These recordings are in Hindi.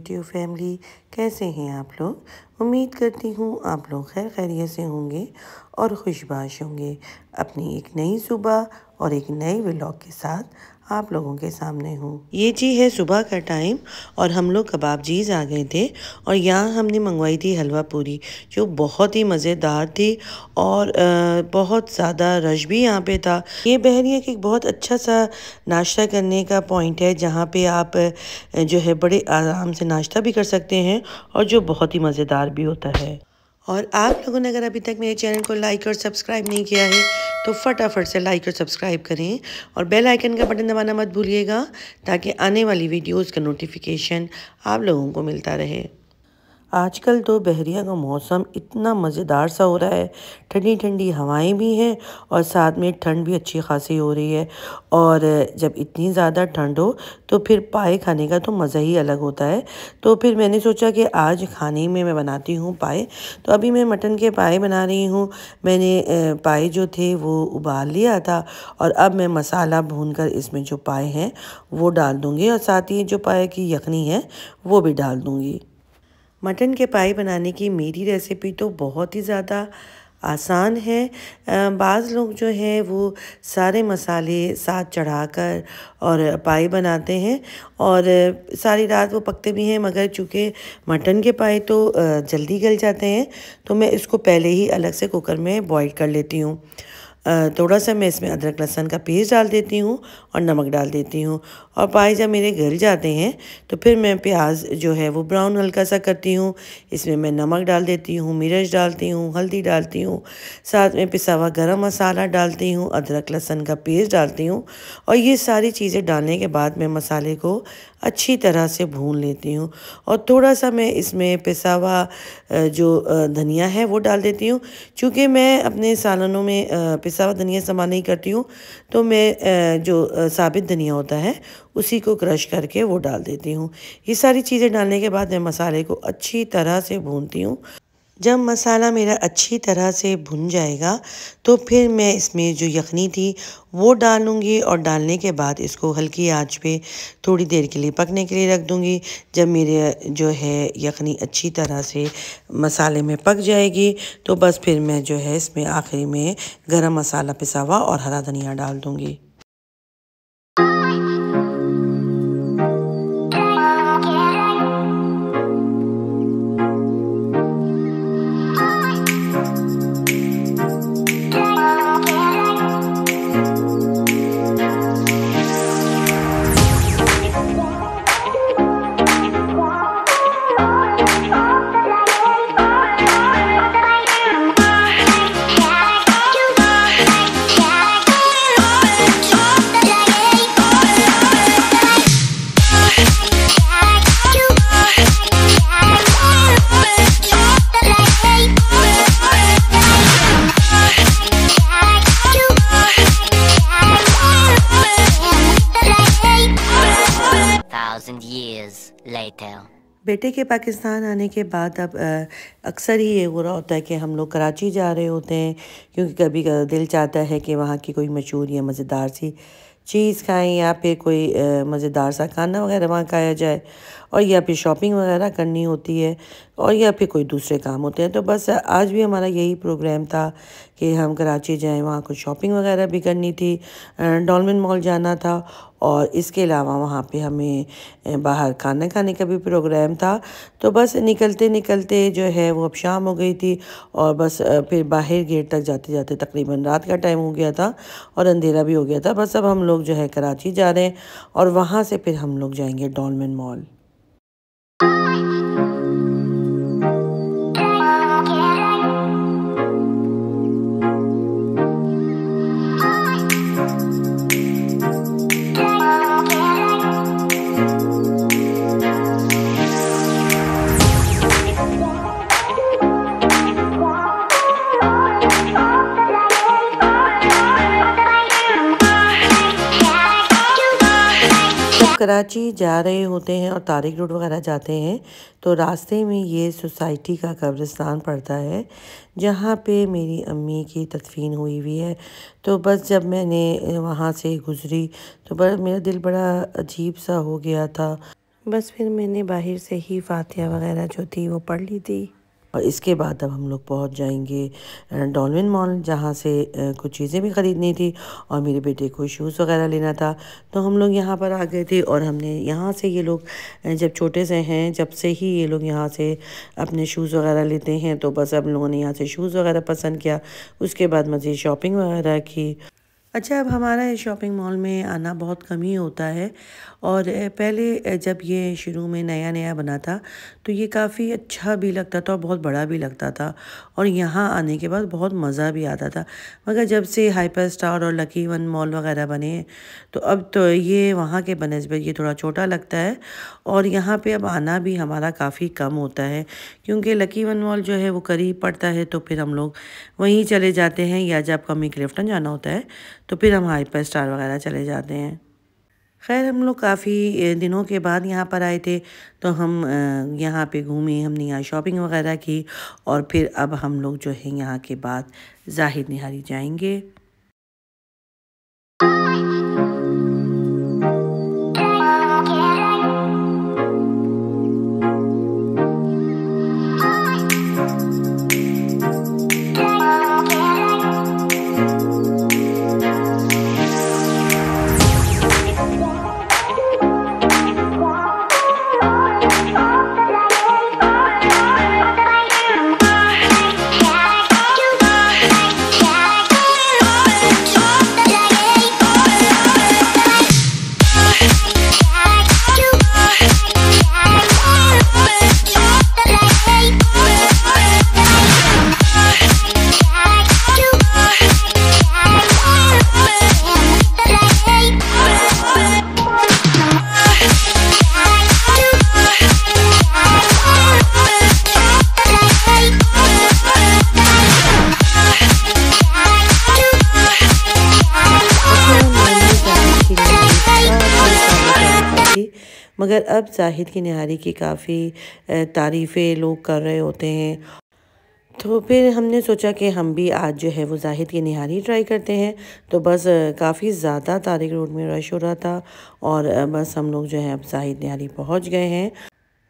यूट्यूब फैमिली, कैसे हैं आप लोग। उम्मीद करती हूँ आप लोग खैर खैरियत से होंगे और खुशबाश होंगे। अपनी एक नई सुबह और एक नए व्लॉग के साथ आप लोगों के सामने हूँ। ये जी है सुबह का टाइम और हम लोग कबाब जीज आ गए थे और यहाँ हमने मंगवाई थी हलवा पूरी, जो बहुत ही मज़ेदार थी और बहुत ज़्यादा रश भी यहाँ पे था। ये बहरिया का एक बहुत अच्छा सा नाश्ता करने का पॉइंट है, जहाँ पे आप जो है बड़े आराम से नाश्ता भी कर सकते हैं और जो बहुत ही मज़ेदार भी होता है। और आप लोगों ने अगर अभी तक मेरे चैनल को लाइक और सब्सक्राइब नहीं किया है तो फटाफट से लाइक और सब्सक्राइब करें और बेल आइकन का बटन दबाना मत भूलिएगा, ताकि आने वाली वीडियोस का नोटिफिकेशन आप लोगों को मिलता रहे। आजकल तो बहरिया का मौसम इतना मज़ेदार सा हो रहा है, ठंडी ठंडी हवाएं भी हैं और साथ में ठंड भी अच्छी खासी हो रही है। और जब इतनी ज़्यादा ठंड हो तो फिर पाए खाने का तो मज़ा ही अलग होता है। तो फिर मैंने सोचा कि आज खाने में मैं बनाती हूँ पाए। तो अभी मैं मटन के पाए बना रही हूँ। मैंने पाए जो थे वो उबाल लिया था और अब मैं मसाला भूनकर इसमें जो पाए हैं वो डाल दूँगी और साथ ही जो पाए की यखनी है वो भी डाल दूँगी। मटन के पाए बनाने की मेरी रेसिपी तो बहुत ही ज़्यादा आसान है। बाज़ लोग जो हैं वो सारे मसाले साथ चढ़ाकर और पाए बनाते हैं और सारी रात वो पकते भी हैं, मगर चूँकि मटन के पाए तो जल्दी गल जाते हैं तो मैं इसको पहले ही अलग से कुकर में बॉईल कर लेती हूँ। थोड़ा सा मैं इसमें अदरक लहसुन का पेस्ट डाल देती हूँ और नमक डाल देती हूँ। और पाए जब मेरे गल जाते हैं तो फिर मैं प्याज जो है वो ब्राउन हल्का सा करती हूँ। इसमें मैं नमक डाल देती हूँ, मिर्च डालती हूँ, हल्दी डालती हूँ, साथ में पिसा हुआ गरम मसाला डालती हूँ, अदरक लहसुन का पेस्ट डालती हूँ और ये सारी चीज़ें डालने के बाद मैं मसाले को अच्छी तरह से भून लेती हूँ। और थोड़ा सा मैं इसमें पिसा हुआ जो धनिया है वो डाल देती हूँ। चूँकि मैं अपने सालनों में पिसा हुआ धनिया इस्तेमाल नहीं करती हूँ, तो मैं जो साबित धनिया होता है उसी को क्रश करके वो डाल देती हूँ। ये सारी चीज़ें डालने के बाद मैं मसाले को अच्छी तरह से भूनती हूँ। जब मसाला मेरा अच्छी तरह से भुन जाएगा तो फिर मैं इसमें जो यखनी थी वो डालूँगी और डालने के बाद इसको हल्की आंच पे थोड़ी देर के लिए पकने के लिए रख दूँगी। जब मेरे जो है यखनी अच्छी तरह से मसाले में पक जाएगी तो बस फिर मैं जो है इसमें आखिरी में गरम मसाला पिसा हुआ और हरा धनिया डाल दूँगी। बेटे के पाकिस्तान आने के बाद अब अक्सर ही ये हो रहा होता है कि हम लोग कराची जा रहे होते हैं, क्योंकि कभी दिल चाहता है कि वहाँ की कोई मशहूर या मज़ेदार सी चीज़ खाएं या फिर कोई मज़ेदार सा खाना वगैरह वहाँ खाया जाए, और या फिर शॉपिंग वगैरह करनी होती है और या फिर कोई दूसरे काम होते हैं। तो बस आज भी हमारा यही प्रोग्राम था कि हम कराची जाएं, वहाँ कुछ शॉपिंग वगैरह भी करनी थी, डॉल्मेन मॉल जाना था और इसके अलावा वहाँ पे हमें बाहर खाना खाने का भी प्रोग्राम था। तो बस निकलते निकलते जो है वो अब शाम हो गई थी और बस फिर बाहर गेट तक जाते जाते तकरीबन रात का टाइम हो गया था और अंधेरा भी हो गया था। बस अब हम लोग जो है कराची जा रहे हैं और वहाँ से फिर हम लोग जाएंगे डॉल्मेन मॉल। कराची जा रहे होते हैं और तारिक रोड वगैरह जाते हैं तो रास्ते में ये सोसाइटी का कब्रिस्तान पड़ता है, जहाँ पे मेरी अम्मी की तदफीन हुई हुई है। तो बस जब मैंने वहाँ से गुज़री तो बस मेरा दिल बड़ा अजीब सा हो गया था। बस फिर मैंने बाहर से ही फातिहा वगैरह जो थी वो पढ़ ली थी। और इसके बाद अब हम लोग पहुंच जाएंगे डॉल्फिन मॉल, जहां से कुछ चीज़ें भी ख़रीदनी थी और मेरे बेटे को शूज़ वगैरह लेना था। तो हम लोग यहाँ पर आ गए थे और हमने यहाँ से, ये लोग जब छोटे से हैं जब से ही ये लोग यहाँ से अपने शूज़ वगैरह लेते हैं, तो बस अब लोगों ने यहाँ से शूज़ वगैरह पसंद किया। उसके बाद मज़ीद शॉपिंग वगैरह की। अच्छा, अब हमारा इस शॉपिंग मॉल में आना बहुत कम ही होता है। और पहले जब ये शुरू में नया नया बना था तो ये काफ़ी अच्छा भी लगता था और बहुत बड़ा भी लगता था, और यहाँ आने के बाद बहुत मज़ा भी आता था। मगर जब से हाइपर स्टार और लकी वन मॉल वगैरह बने हैं तो अब तो ये वहाँ के बनस्बत ये थोड़ा छोटा लगता है, और यहाँ पे अब आना भी हमारा काफ़ी कम होता है, क्योंकि लकी वन मॉल जो है वो करीब पड़ता है, तो फिर हम लोग वहीं चले जाते हैं, या जब कमी क्लिफ्टन जाना होता है तो फिर हम हाइपर स्टार वगैरह चले जाते हैं। खैर, हम लोग काफ़ी दिनों के बाद यहाँ पर आए थे, तो हम यहाँ पे घूमे, हमने यहाँ शॉपिंग वगैरह की, और फिर अब हम लोग जो है यहाँ के बाद ज़ाहिद निहारी जाएंगे। मगर अब ज़ाहिद की निहारी की काफ़ी तारीफ़ें लोग कर रहे होते हैं, तो फिर हमने सोचा कि हम भी आज जो है वो ज़ाहिद की निहारी ट्राई करते हैं। तो बस काफ़ी ज़्यादा तारिक रोड में रश हो रहा था, और बस हम लोग जो है अब ज़ाहिद निहारी पहुंच गए हैं।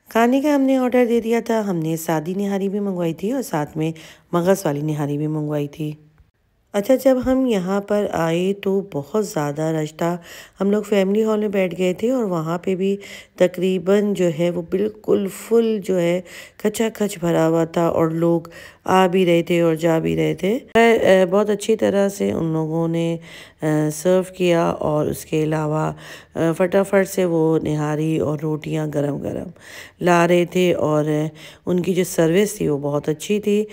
खाने का हमने ऑर्डर दे दिया था, हमने सादी निहारी भी मंगवाई थी और साथ में मगज़ वाली निहारी भी मंगवाई थी। अच्छा, जब हम यहाँ पर आए तो बहुत ज़्यादा रश था। हम लोग फैमिली हॉल में बैठ गए थे, और वहाँ पे भी तकरीबन जो है वो बिल्कुल फुल जो है खचाखच भरा हुआ था, और लोग आ भी रहे थे और जा भी रहे थे। बहुत अच्छी तरह से उन लोगों ने सर्व किया, और उसके अलावा फटाफट से वो निहारी और रोटियां गरम गरम ला रहे थे, और उनकी जो सर्विस थी वो बहुत अच्छी थी।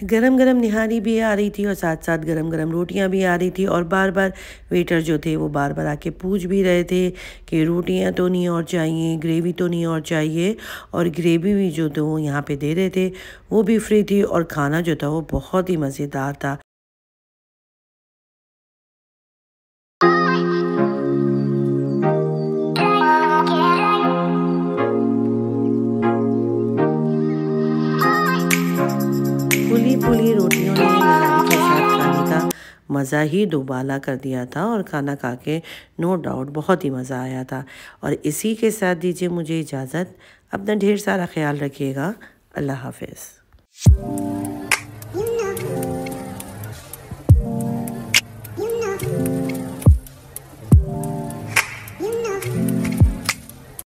गरम गरम निहारी भी आ रही थी और साथ साथ गरम गरम रोटियां भी आ रही थी, और बार बार वेटर जो थे वो बार बार आके पूछ भी रहे थे कि रोटियां तो नहीं और चाहिए, ग्रेवी तो नहीं और चाहिए। और ग्रेवी भी जो थे वो यहाँ पे दे रहे थे, वो भी फ्री थी, और खाना जो था वो बहुत ही मज़ेदार था। फूली फूली रोटियों ने निहारी के साथ खाने का मज़ा ही दोबाला कर दिया था, और खाना खा के नो डाउट बहुत ही मज़ा आया था। और इसी के साथ दीजिए मुझे इजाज़त। अपना ढेर सारा ख्याल रखिएगा। अल्लाह हाफ़िज़।